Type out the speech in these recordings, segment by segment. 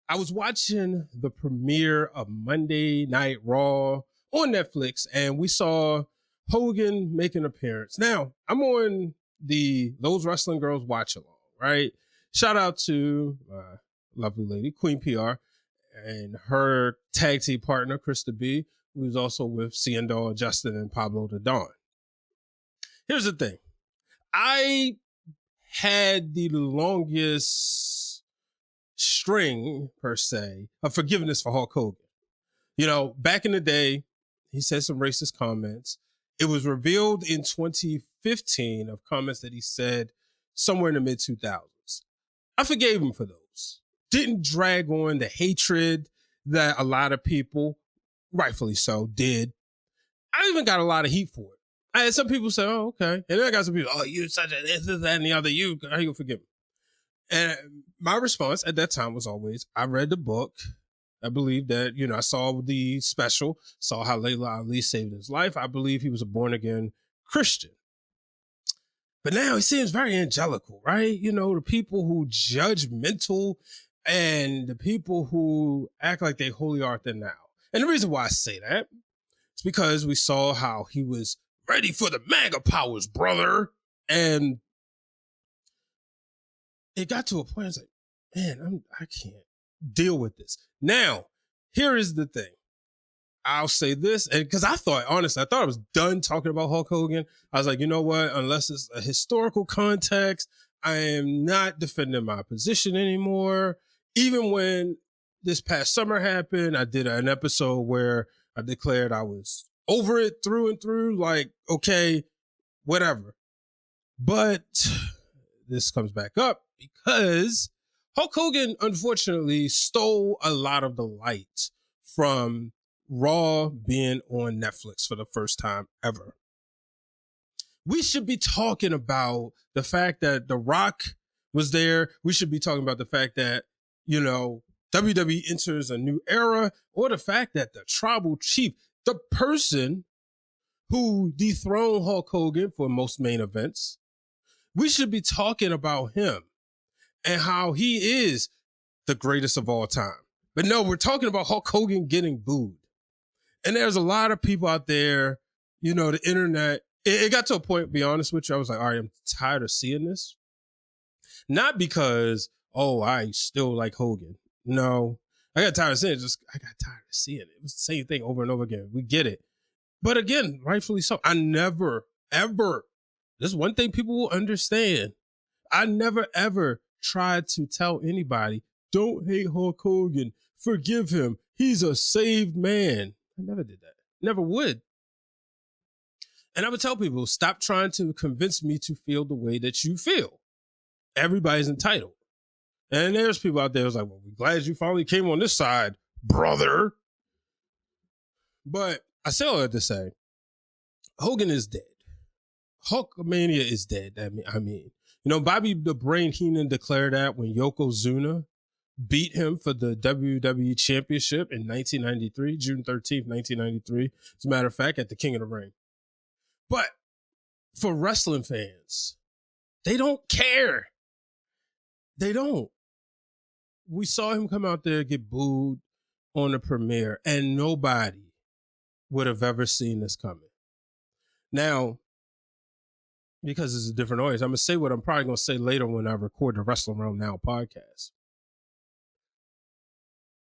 I was watching the premiere of Monday Night Raw on Netflix, and we saw Hogan make an appearance. Now, I'm on the Those Wrestling Girls Watch Along, right? Shout out to my lovely lady, Queen PR, and her tag team partner, Krista B, who's also with Ciendo, Justin, and Pablo the Don. Here's the thing. I had the longest string, per se, of forgiveness for Hulk Hogan. You know, back in the day, he said some racist comments. It was revealed in 2015 of comments that he said somewhere in the mid-2000s. I forgave him for those. Didn't drag on the hatred that a lot of people, rightfully so, did. I even got a lot of heat for it. I had some people say, oh, okay. And then I got some people, oh, you such a this, that, and the other. How you gonna forgive me? And my response at that time was always, I read the book. I believe that, I saw the special, saw how Layla Ali saved his life. I believe he was a born-again Christian. But now he seems very angelical, right? The people who judgmental and the people who act like they holier art than thou. And the reason why I say that is because we saw how he was ready for the MAGA powers, brother. And it got to a point, I was like, man, I can't deal with this. Now, here is the thing. I'll say this, and because honestly, I thought I was done talking about Hulk Hogan. I was like, you know what? Unless it's a historical context, I am not defending my position anymore. Even when this past summer happened, I did an episode where I declared I was over it through and through, like, okay, whatever. But this comes back up because Hulk Hogan, unfortunately, stole a lot of the light from Raw being on Netflix for the first time ever. We should be talking about the fact that The Rock was there. We should be talking about the fact that, WWE enters a new era, or the fact that the tribal chief, the person who dethroned Hulk Hogan for most main events, we should be talking about him and how he is the greatest of all time. But no, we're talking about Hulk Hogan getting booed. And there's a lot of people out there, the internet. It got to a point, to be honest with you, I was like, all right, I'm tired of seeing this. Not because, I still like Hogan. No, I got tired of seeing it. I got tired of seeing it. It was the same thing over and over again. We get it. But again, rightfully so. I never, ever, this is one thing people will understand. I never, ever tried to tell anybody, don't hate Hulk Hogan. Forgive him. He's a saved man. I never did that. Never would. And I would tell people, stop trying to convince me to feel the way that you feel. Everybody's entitled. And there's people out there who's like, well, we're glad you finally came on this side, brother. But I say all that to say, Hogan is dead. Hulkamania is dead. I mean, Bobby the Brain Heenan declared that when Yokozuna beat him for the WWE Championship in 1993, June 13th, 1993. As a matter of fact, at the King of the Ring. But for wrestling fans, they don't care. They don't. We saw him come out there, get booed on the premiere, and nobody would have ever seen this coming. Now, because it's a different audience, I'm going to say what I'm probably going to say later when I record the Wrestling Realm Now podcast.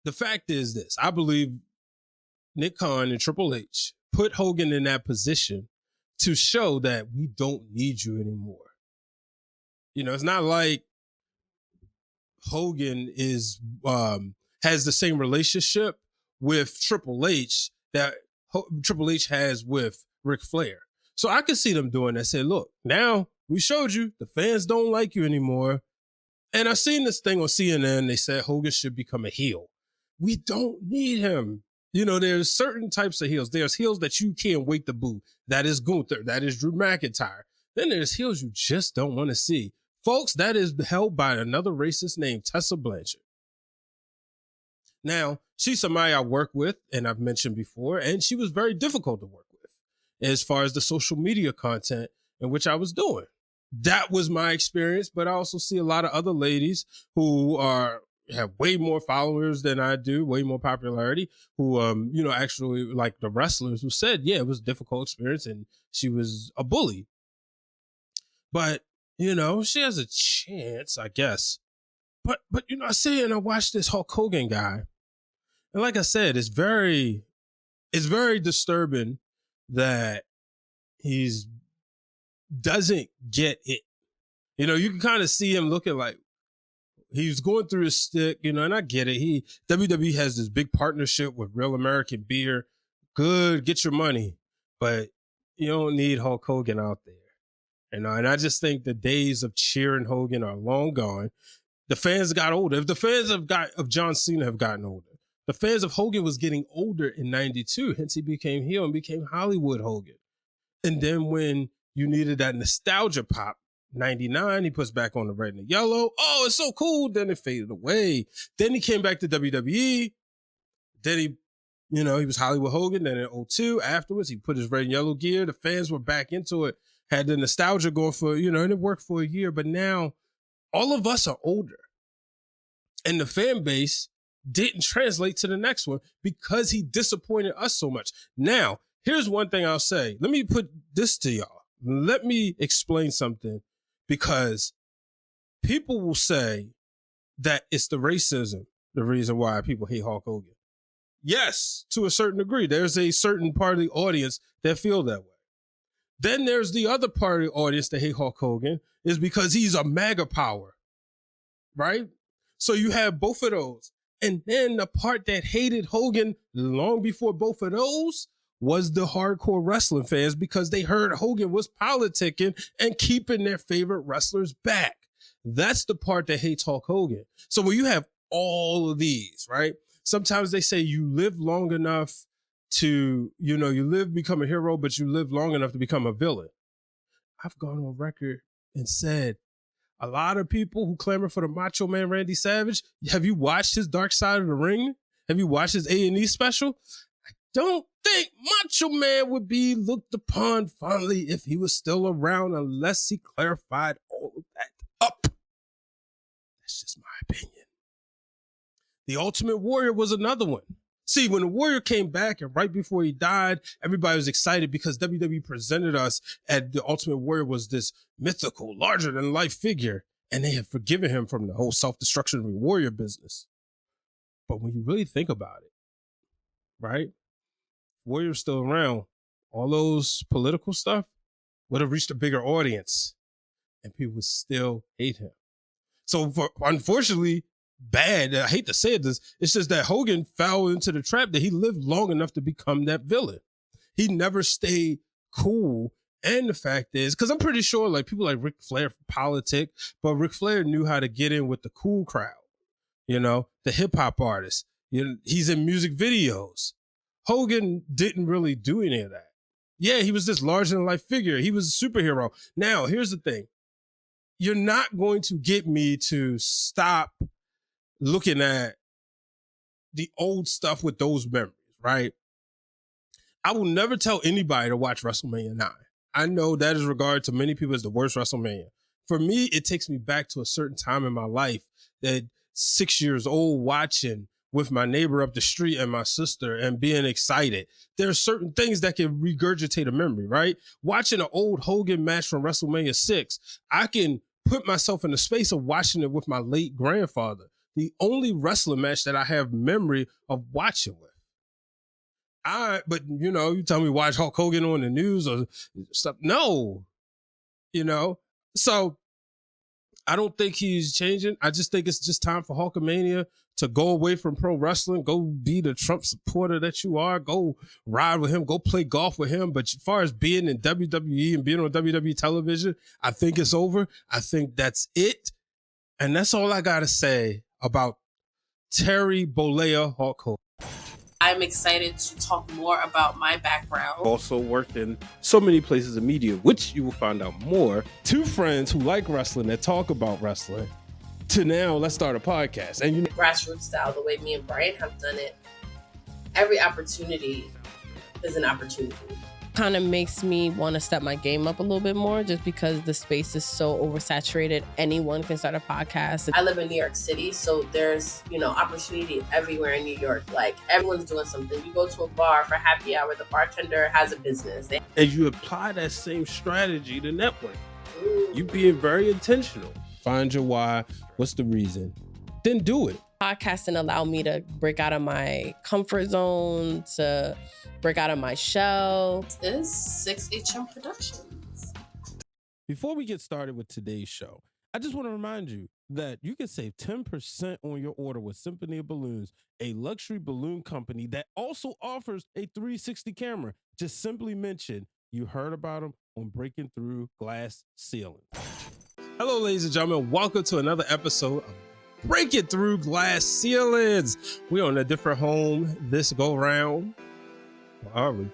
The fact is this. I believe Nick Khan and Triple H put Hogan in that position to show that we don't need you anymore. It's not like Hogan has the same relationship with Triple H that Triple H has with Ric Flair. So I could see them doing that. Say, look, now we showed you the fans don't like you anymore. And I seen this thing on CNN. They said Hogan should become a heel. We don't need him. There's certain types of heels. There's heels that you can't wait to boo. That is Gunther. That is Drew McIntyre. Then there's heels you just don't want to see. Folks, that is held by another racist named Tessa Blanchard. Now, she's somebody I work with, and I've mentioned before, and she was very difficult to work with as far as the social media content in which I was doing. That was my experience, but I also see a lot of other ladies who are have way more followers than I do, way more popularity, who, actually like the wrestlers who said, yeah, it was a difficult experience and she was a bully. But, she has a chance, I guess. But I sit and I watch this Hulk Hogan guy. And like I said, it's very disturbing that he's doesn't get it. You can kind of see him looking like he's going through his stick, and I get it. WWE has this big partnership with Real American Beer. Good, get your money. But you don't need Hulk Hogan out there. And I just think the days of cheering Hogan are long gone. The fans got older. If the fans of John Cena have gotten older, the fans of Hogan was getting older in 92. Hence he became heel and became Hollywood Hogan. And then when you needed that nostalgia pop, 99, he puts back on the red and the yellow. Oh, it's so cool. Then it faded away. Then he came back to WWE. Then he was Hollywood Hogan. Then in 02, afterwards, he put his red and yellow gear. The fans were back into it. Had the nostalgia going for, and it worked for a year. But now all of us are older. And the fan base didn't translate to the next one because he disappointed us so much. Now, here's one thing I'll say. Let me put this to y'all. Let me explain something, because people will say that it's the racism, the reason why people hate Hulk Hogan. Yes, to a certain degree. There's a certain part of the audience that feel that way. Then there's the other part of the audience that hate Hulk Hogan is because he's a MAGA power, right? So you have both of those. And then the part that hated Hogan long before both of those was the hardcore wrestling fans, because they heard Hogan was politicking and keeping their favorite wrestlers back. That's the part that hates Hulk Hogan. So when you have all of these, right? Sometimes they say you live long enough to, become a hero, but you live long enough to become a villain. I've gone on record and said, a lot of people who clamor for the Macho Man Randy Savage, have you watched his Dark Side of the Ring? Have you watched his A&E special? I don't think Macho Man would be looked upon fondly if he was still around unless he clarified all of that up. That's just my opinion. The Ultimate Warrior was another one. See, when the Warrior came back and right before he died, everybody was excited because WWE presented us at the Ultimate Warrior was this mythical, larger than life figure. And they had forgiven him from the whole self-destruction of the Warrior business. But when you really think about it, right? Warrior's still around. All those political stuff would have reached a bigger audience and people would still hate him. So unfortunately, bad, I hate to say it, it's just that Hogan fell into the trap that he lived long enough to become that villain. He never stayed cool. And the fact is, because I'm pretty sure like people like Ric Flair politic, but Ric Flair knew how to get in with the cool crowd, the hip hop artists. He's in music videos. Hogan didn't really do any of that. Yeah, he was this larger than life figure. He was a superhero. Now, here's the thing. You're not going to get me to stop looking at the old stuff with those memories, right? I will never tell anybody to watch WrestleMania 9. I know that is regarded to many people as the worst WrestleMania. For me, it takes me back to a certain time in my life that 6 years old watching with my neighbor up the street and my sister and being excited. There are certain things that can regurgitate a memory, right? Watching an old Hogan match from WrestleMania 6, I can put myself in the space of watching it with my late grandfather. The only wrestling match that I have memory of watching with. But you tell me watch Hulk Hogan on the news or stuff. No, so I don't think he's changing. I just think it's just time for Hulkamania to go away from pro wrestling, go be the Trump supporter that you are, go ride with him, go play golf with him. But as far as being in WWE and being on WWE television, I think it's over. I think that's it. And that's all I got to say about Terry Bollea Hulk Hogan. I'm excited to talk more about my background. Also worked in so many places of media, which you will find out more. Two friends who like wrestling that talk about wrestling to now let's start a podcast. And grassroots style, the way me and Brian have done it, every opportunity is an opportunity. kind of makes me want to step my game up a little bit more, just because the space is so oversaturated. Anyone can start a podcast. I live in New York City, so there's, opportunity everywhere in New York. Like, everyone's doing something. You go to a bar for happy hour, the bartender has a business. And you apply that same strategy to network. You being very intentional. Find your why. What's the reason? Then do it. Podcasting allowed me to break out of my comfort zone, to break out of my shell. This is 6HM Productions. Before we get started with today's show, I just want to remind you that you can save 10% on your order with Symphony of Balloons, a luxury balloon company that also offers a 360 camera. Just simply mention you heard about them on Breaking Through Glass Ceiling. Hello, ladies and gentlemen. Welcome to another episode of Breaking Through Glass Ceilings. We're on a different home this go round. Are we?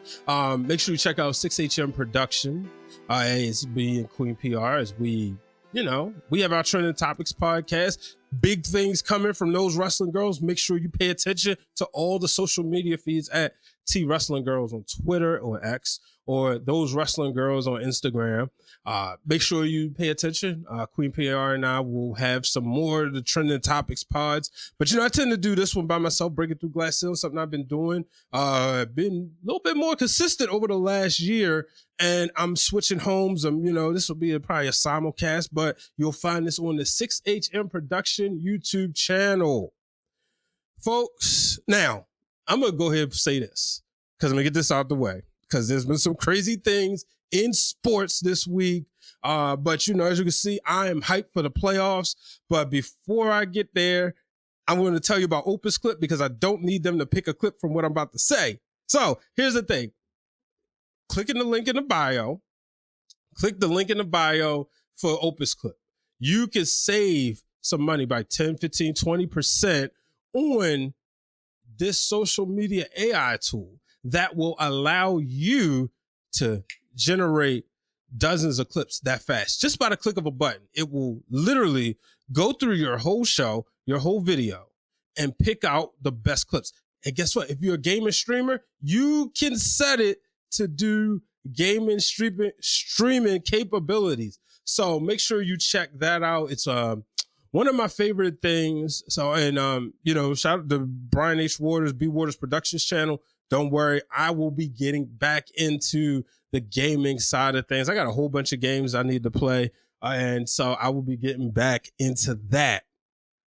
Make sure you check out 6HM Production. It's me and Queen PR as we have our Trending Topics podcast. Big things coming from those wrestling girls. Make sure you pay attention to all the social media feeds at T Wrestling Girls on Twitter or X, or those wrestling girls on Instagram. Make sure you pay attention. Queen PR and I will have some more of the Trending Topics pods. But I tend to do this one by myself, Breaking Through Glass Ceiling, something I've been doing. Been a little bit more consistent over the last year, and I'm switching homes. This will be probably a simulcast, but you'll find this on the 6HM Production YouTube channel. Folks, now, I'm going to go ahead and say this, because I'm going to get this out the way, because there's been some crazy things in sports this week. But as you can see, I am hyped for the playoffs. But before I get there, I'm going to tell you about Opus Clip, because I don't need them to pick a clip from what I'm about to say. So here's the thing. Click the link in the bio. Click the link in the bio for Opus Clip. You can save some money by 10, 15, 20% on this social media AI tool that will allow you to generate dozens of clips that fast. Just by the click of a button, it will literally go through your whole show, your whole video, and pick out the best clips. And guess what? If you're a gaming streamer, you can set it to do gaming streaming capabilities. So make sure you check that out. It's one of my favorite things. So, and shout out to Brian H. Waters, B. Waters Productions channel. Don't worry, I will be getting back into the gaming side of things. I got a whole bunch of games I need to play, and so I will be getting back into that.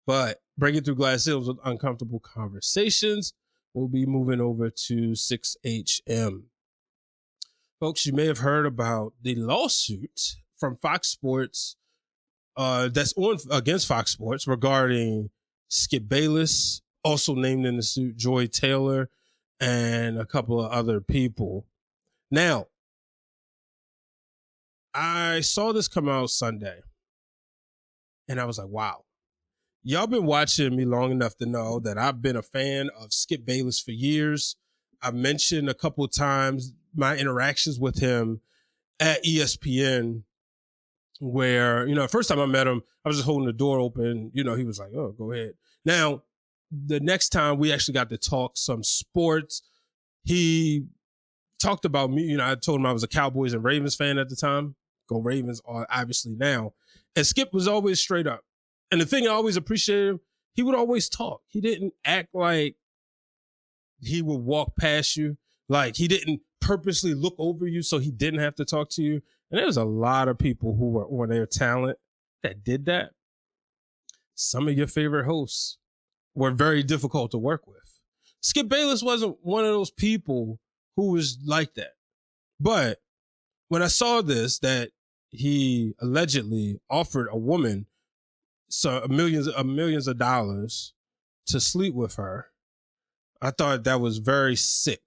But Breaking Through Glass Ceilings with Uncomfortable Conversations, we'll be moving over to 6HM. Folks, you may have heard about the lawsuit from Fox Sports that's on against Fox Sports regarding Skip Bayless, also named in the suit Joy Taylor, and a couple of other people. Now, I saw this come out Sunday, and I was like, wow. Y'all been watching me long enough to know that I've been a fan of Skip Bayless for years. I've mentioned a couple of times my interactions with him at ESPN, where, first time I met him, I was just holding the door open. He was like, oh, go ahead. Now, the next time we actually got to talk some sports, he talked about me. I told him I was a Cowboys and Ravens fan at the time. Go Ravens, obviously now. And Skip was always straight up. And the thing I always appreciated, he would always talk. He didn't act like he would walk past you. Like, he didn't purposely look over you so he didn't have to talk to you. And there's a lot of people who were on their talent that did that. Some of your favorite hosts were very difficult to work with. Skip Bayless wasn't one of those people who was like that. But when I saw this, that he allegedly offered a woman millions of dollars to sleep with her, I thought that was very sick.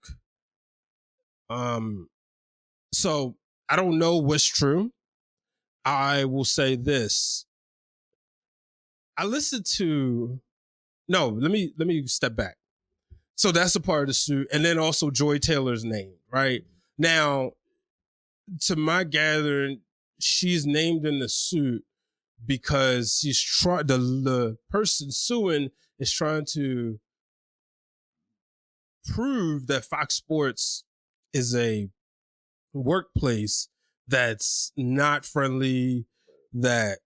So I don't know what's true. I will say this. Let me step back. So that's a part of the suit. And then also Joy Taylor's name, right? Now, to my gathering, she's named in the suit because the person suing is trying to prove that Fox Sports is a workplace that's not friendly, that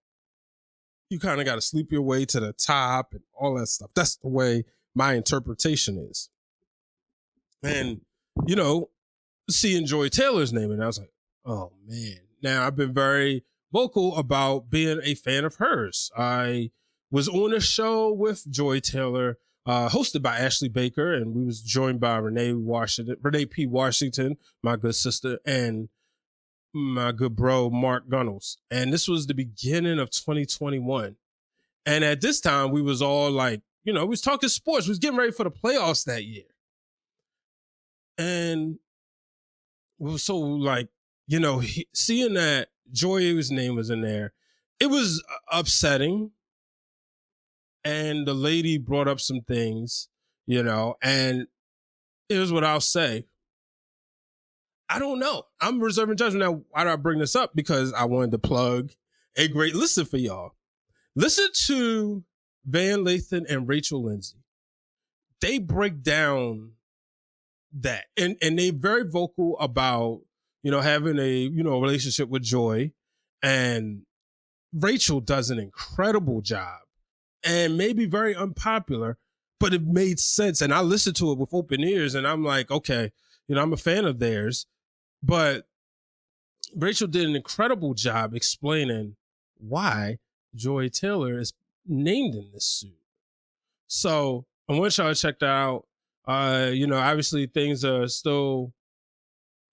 you kind of got to sleep your way to the top and all that stuff. That's the way my interpretation is. And, you know, seeing Joy Taylor's name, and I was like, oh man. Now, I've been very vocal about being a fan of hers. I was on a show with Joy Taylor, hosted by Ashley Baker, and we was joined by Renee P. Washington, my good sister, and my good bro, Mark Gunnels. And this was the beginning of 2021. And at this time, we was all like, you know, we was talking sports. We was getting ready for the playoffs that year. And we were so like, you know, seeing that Joy's name was in there, it was upsetting. And the lady brought up some things, you know, and here's what I'll say. I don't know. I'm reserving judgment. Now, why do I bring this up? Because I wanted to plug a great listen for y'all. Listen to Van Lathan and Rachel Lindsay. They break down that. And they're very vocal about, you know, having a, you know, relationship with Joy. And Rachel does an incredible job and maybe very unpopular, but it made sense. And I listened to it with open ears and I'm like, okay, you know, I'm a fan of theirs. But Rachel did an incredible job explaining why Joy Taylor is named in this suit. So I want y'all to check that out. You know, obviously things are still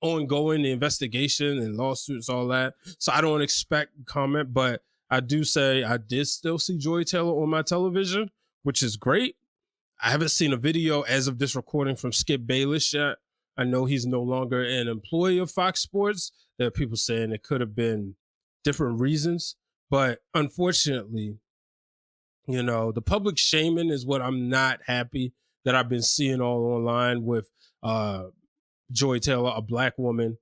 ongoing, the investigation and lawsuits, all that. So I don't expect comment, but I do say I did still see Joy Taylor on my television, which is great. I haven't seen a video as of this recording from Skip Bayless yet. I know he's no longer an employee of Fox Sports. There are people saying it could have been different reasons, but unfortunately, you know, the public shaming is what I'm not happy that I've been seeing all online with Joy Taylor, a black woman.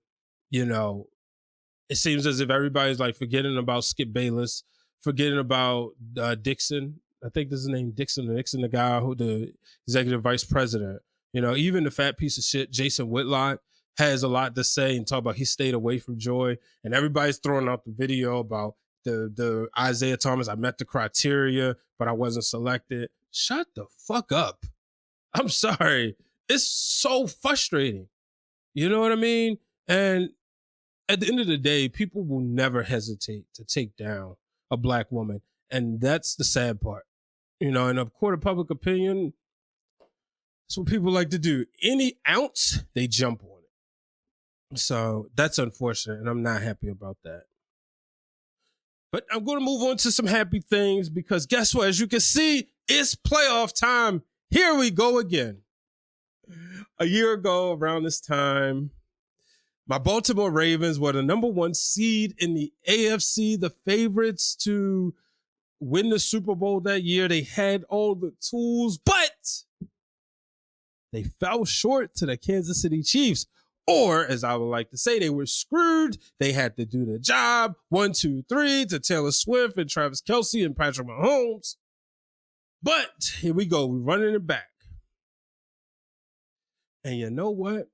You know, it seems as if everybody's like forgetting about Skip Bayless, forgetting about Dixon. I think this is his name, Dixon, the guy who the executive vice president. You know, even the fat piece of shit, Jason Whitlock, has a lot to say and talk about he stayed away from Joy. And everybody's throwing out the video about the Isaiah Thomas. I met the criteria, but I wasn't selected. Shut the fuck up. I'm sorry. It's so frustrating. You know what I mean? And at the end of the day, people will never hesitate to take down a black woman. And that's the sad part. You know, in a court of public opinion, that's what people like to do. Any ounce, they jump on it. So that's unfortunate, and I'm not happy about that. But I'm going to move on to some happy things because guess what? As you can see, it's playoff time. Here we go again. A year ago, around this time, my Baltimore Ravens were the number 1 seed in the AFC, the favorites to win the Super Bowl that year. They had all the tools, but they fell short to the Kansas City Chiefs. Or, as I would like to say, they were screwed. They had to do the job. 1, 2, 3 to Taylor Swift and Travis Kelce and Patrick Mahomes. But here we go. We're running it back. And you know what?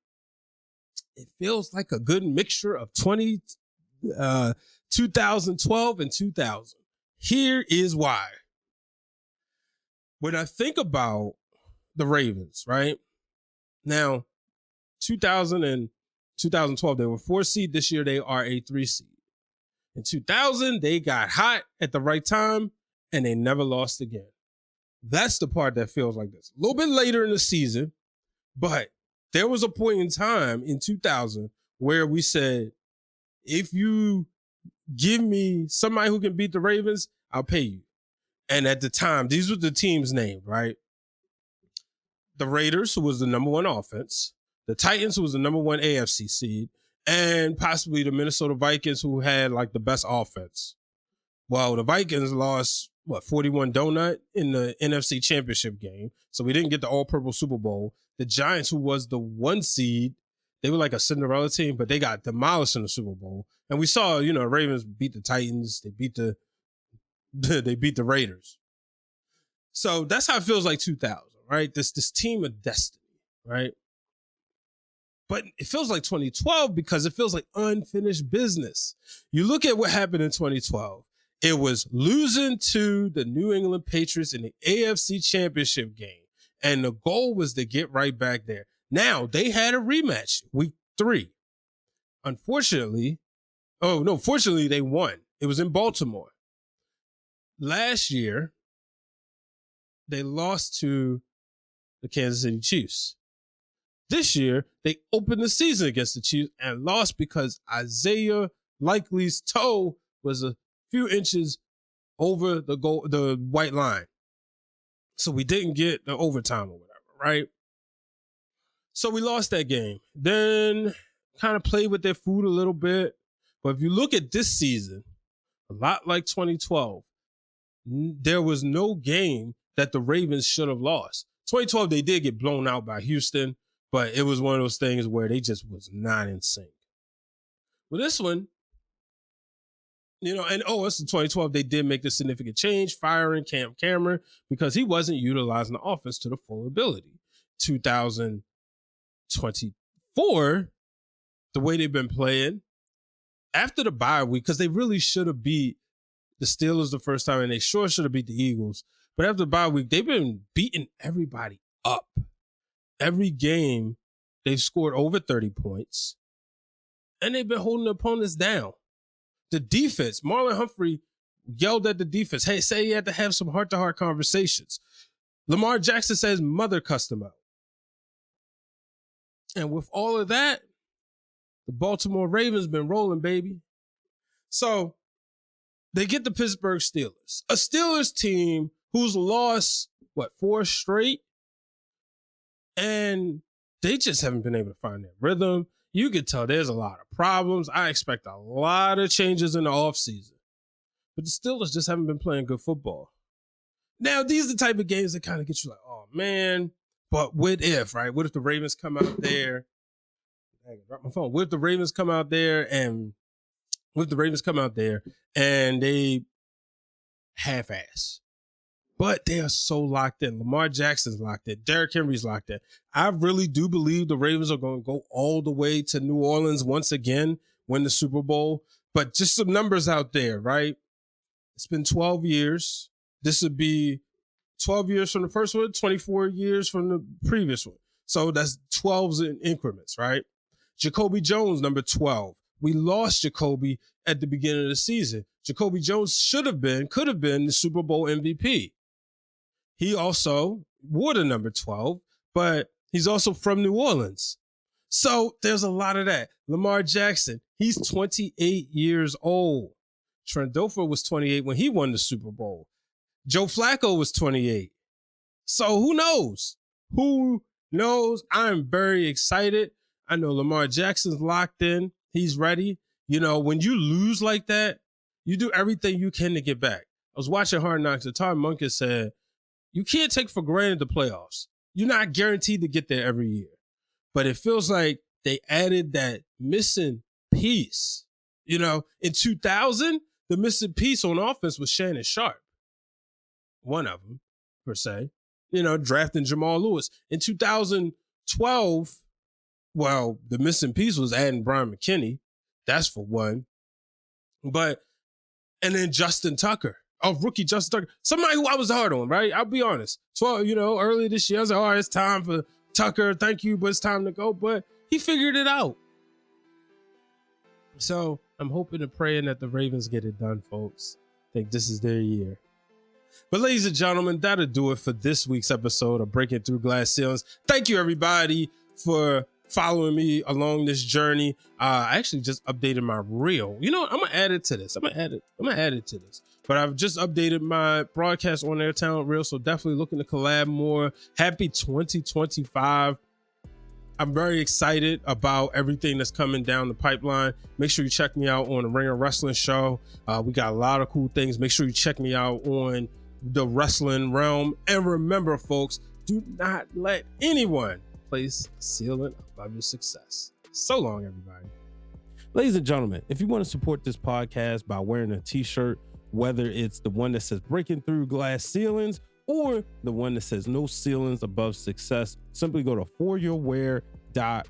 It feels like a good mixture of 2012 and 2000. Here is why. When I think about the Ravens, right? Now, 2000 and 2012, they were 4 seed. This year, they are a 3 seed. In 2000, they got hot at the right time, and they never lost again. That's the part that feels like this. A little bit later in the season, but there was a point in time in 2000 where we said, if you give me somebody who can beat the Ravens, I'll pay you. And at the time, these were the teams named, right? The Raiders, who was the number 1 offense, the Titans, who was the number 1 AFC seed, and possibly the Minnesota Vikings, who had like the best offense. Well, the Vikings lost, 41 donut in the NFC Championship game. So we didn't get the all-purple Super Bowl. The Giants, who was the 1 seed, they were like a Cinderella team, but they got demolished in the Super Bowl. And we saw, you know, Ravens beat the Titans. They beat the Raiders. So that's how it feels like 2000, right? This team of destiny, right? But it feels like 2012 because it feels like unfinished business. You look at what happened in 2012. It was losing to the New England Patriots in the AFC Championship game. And the goal was to get right back there. Now, they had a rematch week 3. Fortunately, they won. It was in Baltimore. Last year, they lost to the Kansas City Chiefs. This year, they opened the season against the Chiefs and lost because Isaiah Likely's toe was a few inches over the white line. So we didn't get the overtime or whatever, right? So we lost that game. Then kind of played with their food a little bit. But if you look at this season, a lot like 2012, there was no game that the Ravens should have lost. 2012, they did get blown out by Houston, but it was one of those things where they just was not in sync. With this one, it's in 2012, they did make the significant change, firing Cam Cameron because he wasn't utilizing the offense to the full ability. 2024, the way they've been playing, after the bye week, because they really should have beat the Steelers the first time, and they sure should have beat the Eagles. But after the bye week, they've been beating everybody up. Every game, they've scored over 30 points, and they've been holding the opponents down. The defense, Marlon Humphrey yelled at the defense, hey, say you had to have some heart-to-heart conversations. Lamar Jackson says mother cussed him out. And with all of that, the Baltimore Ravens been rolling, baby. So they get the Pittsburgh Steelers, a Steelers team who's lost, 4 straight? And they just haven't been able to find their rhythm. You could tell there's a lot of problems. I expect a lot of changes in the offseason. But the Steelers just haven't been playing good football. Now, these are the type of games that kind of get you like, oh, man. But what if, right? What if the Ravens come out there? I dropped my phone. What if the Ravens come out there and they half-ass? But they are so locked in. Lamar Jackson's locked in. Derrick Henry's locked in. I really do believe the Ravens are going to go all the way to New Orleans once again, win the Super Bowl. But just some numbers out there, right? It's been 12 years. This would be 12 years from the first one, 24 years from the previous one. So that's 12s in increments, right? Jacoby Jones, number 12. We lost Jacoby at the beginning of the season. Jacoby Jones could have been the Super Bowl MVP. He also wore the number 12, but he's also from New Orleans. So there's a lot of that. Lamar Jackson, he's 28 years old. Trent Dilfer was 28 when he won the Super Bowl. Joe Flacco was 28. So who knows? Who knows? I'm very excited. I know Lamar Jackson's locked in. He's ready. When you lose like that, you do everything you can to get back. I was watching Hard Knocks, and Todd Monken said, you can't take for granted the playoffs. You're not guaranteed to get there every year. But it feels like they added that missing piece. In 2000, the missing piece on offense was Shannon Sharp. One of them, per se. Drafting Jamal Lewis. In 2012, the missing piece was adding Brian McKinney. That's for one. And then Justin Tucker. Rookie Justin Tucker. Somebody who I was hard on, right? I'll be honest. 12, earlier this year, I was like, all right, it's time for Tucker. Thank you, but it's time to go. But he figured it out. So I'm hoping and praying that the Ravens get it done, folks. I think this is their year. But ladies and gentlemen, that'll do it for this week's episode of Breaking Through Glass Ceilings. Thank you, everybody, for following me along this journey. I actually just updated my reel. I'm gonna add it to this. I'm gonna add it to this. But I've just updated my broadcast on air talent reel, so definitely looking to collab more. Happy 2025. I'm very excited about everything that's coming down the pipeline. Make sure you check me out on the Ring of Wrestling show. We got a lot of cool things. Make sure you check me out on the wrestling realm. And remember, folks, do not let anyone place a ceiling above your success. So long, everybody. Ladies and gentlemen, if you want to support this podcast by wearing a t-shirt, whether it's the one that says Breaking Through Glass Ceilings or the one that says No Ceilings Above Success, simply go to foryourwear.com.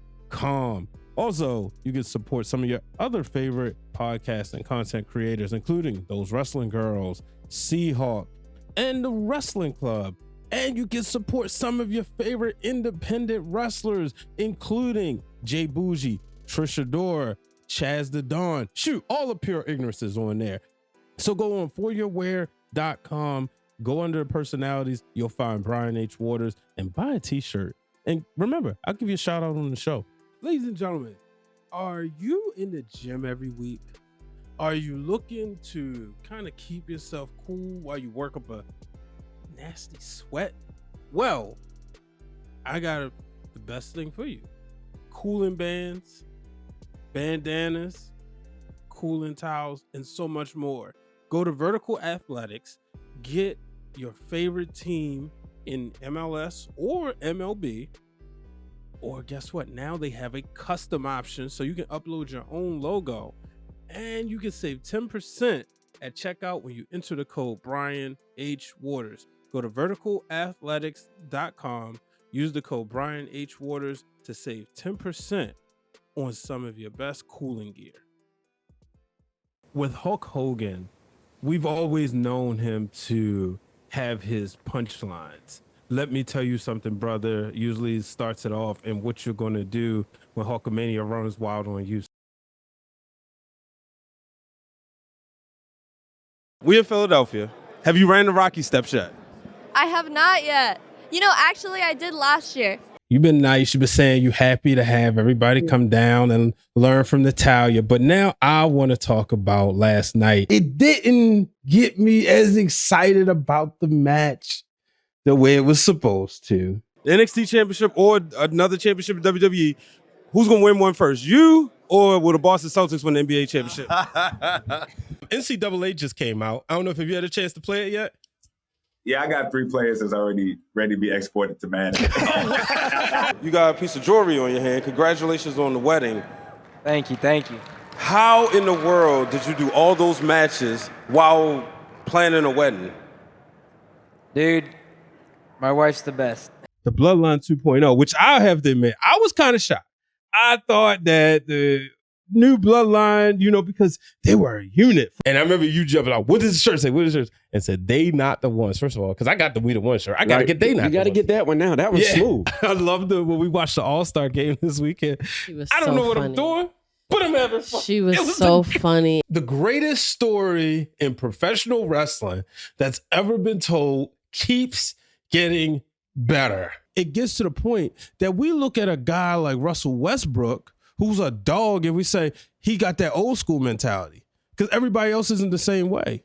Also, you can support some of your other favorite podcasts and content creators, including Those Wrestling Girls, Seahawk, and the Wrestling Club. And you can support some of your favorite independent wrestlers, including Jay Bougie, Trisha Dora, Chaz the Don. Shoot, all the Pure Ignorance is on there. So go on foryourwear.com, go under personalities, you'll find Brian H. Waters, and buy a t-shirt. And remember, I'll give you a shout out on the show. Ladies and gentlemen, are you in the gym every week? Are you looking to kind of keep yourself cool while you work up a nasty sweat? Well, I got the best thing for you. Cooling bands, bandanas, cooling towels, and so much more. Go to Vertical Athletics, get your favorite team in MLS or MLB, or guess what? Now they have a custom option so you can upload your own logo and you can save 10% at checkout when you enter the code Brian H. Waters. Go to verticalathletics.com, use the code Brian H. Waters to save 10% on some of your best cooling gear. With Hulk Hogan, we've always known him to have his punchlines. Let me tell you something, brother. Usually starts it off and what you're going to do when Hulkamania runs wild on you. We in Philadelphia. Have you ran the Rocky Steps yet? I have not yet. You know, actually, I did last year. You've been nice. You've been saying you're happy to have everybody come down and learn from Natalia. But now I want to talk about last night. It didn't get me as excited about the match the way it was supposed to. The NXT championship or another championship in WWE, who's going to win one first? You or will the Boston Celtics win the NBA championship? NCAA just came out. I don't know if you had a chance to play it yet. Yeah, I got 3 players that's already ready to be exported to Madden. You got a piece of jewelry on your hand. Congratulations on the wedding. Thank you, thank you. How in the world did you do all those matches while planning a wedding? Dude, my wife's the best. The Bloodline 2.0, which I have to admit, I was kind of shocked. I thought that the new Bloodline, you know, because they were a unit. And I remember you jumping out, what does the shirt say? What does the shirt say? And said, they not the ones. First of all, because I got the We the One shirt. I got to get they not You got to get that one now. That was smooth. I loved it when we watched the All-Star game this weekend. I don't know what I'm doing, but I'm having fun. She was so funny. The greatest story in professional wrestling that's ever been told keeps getting better. It gets to the point that we look at a guy like Russell Westbrook, who's a dog, and we say he got that old school mentality because everybody else isn't the same way.